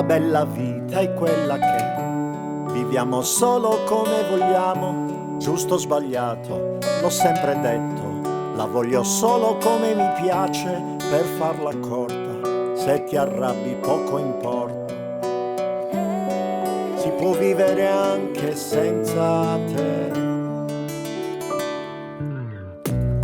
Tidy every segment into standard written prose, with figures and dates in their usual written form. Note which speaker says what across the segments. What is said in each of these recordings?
Speaker 1: La bella vita è quella che viviamo solo come vogliamo, giusto o sbagliato, l'ho sempre detto, la voglio solo come mi piace, per farla corta, se ti arrabbi poco importa, si può vivere anche senza te.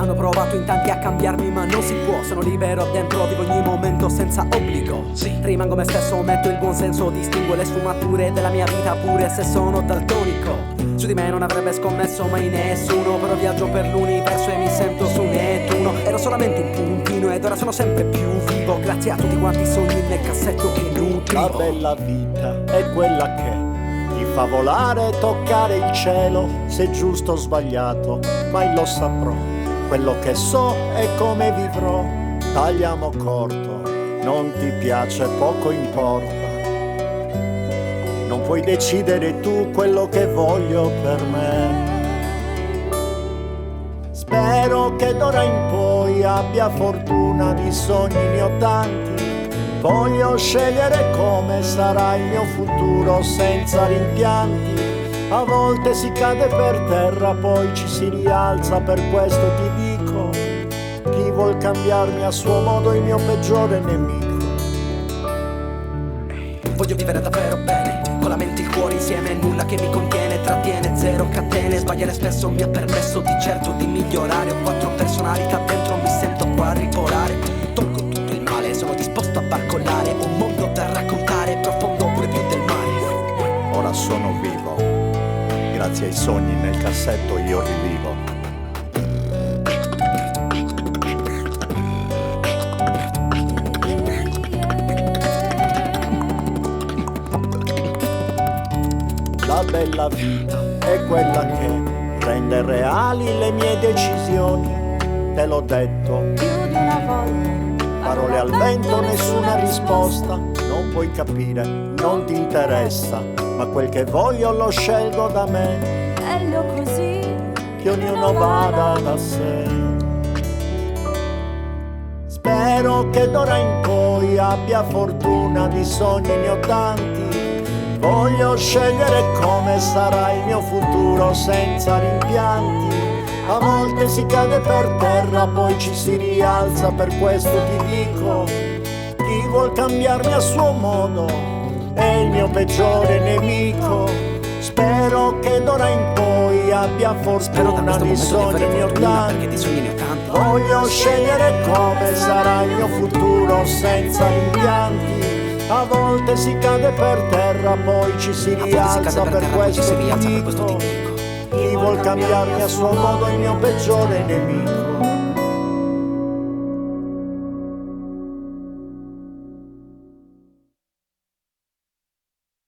Speaker 2: Hanno provato in tanti a cambiarmi ma non si può. Sono libero dentro, vivo ogni momento senza obbligo. Rimango me stesso, metto il buon senso, distingo le sfumature della mia vita pure se sono daltonico. Su di me non avrebbe scommesso mai nessuno, però viaggio per l'universo e mi sento su Nettuno. Ero solamente un puntino ed ora sono sempre più vivo, grazie a tutti quanti i sogni nel cassetto che nutrivo.
Speaker 1: La bella vita è quella che ti fa volare e toccare il cielo, se giusto o sbagliato, mai lo saprò. Quello che so è come vivrò, tagliamo corto, non ti piace poco importa. Non puoi decidere tu quello che voglio per me. Spero che d'ora in poi abbia fortuna, di sogni ne ho tanti. Voglio scegliere come sarà il mio futuro senza rimpianti. A volte si cade per terra, poi ci si rialza, per questo ti dico, chi vuol cambiarmi a suo modo è il mio peggiore nemico.
Speaker 2: Voglio vivere davvero bene, con la mente e il cuore insieme, nulla che mi contiene, trattiene, zero catene. Sbagliare spesso mi ha permesso di certo di migliorare. Ho 4 personalità dentro, mi sento qua a rivolare. Tolgo tutto il male, sono disposto a barcollare. Un mondo da raccontare, profondo pure più del mare.
Speaker 1: Ora sono vivo, grazie ai sogni nel cassetto io rivivo. La bella vita è quella che rende reali le mie decisioni. Te l'ho detto
Speaker 3: più di una volta,
Speaker 1: parole al vento, nessuna risposta. Non puoi capire, non ti interessa, ma quel che voglio lo scelgo da me.
Speaker 3: meglio così,
Speaker 1: Che ognuno vada da sé. Spero che d'ora in poi abbia fortuna, di sogni ne ho tanti. Voglio scegliere come sarà il mio futuro senza rimpianti. A volte si cade per terra, poi ci si rialza, per questo ti dico, chi vuol cambiarmi a suo modo è il mio peggiore nemico. Spero che d'ora in poi abbia fortuna, di sogni ne ho tanti. Voglio scegliere come sarà il mio futuro senza rimpianti. A volte si cade per terra, poi ci si rialza, per questo ti dico, chi vuol cambiarmi a suo modo è il mio peggiore nemico.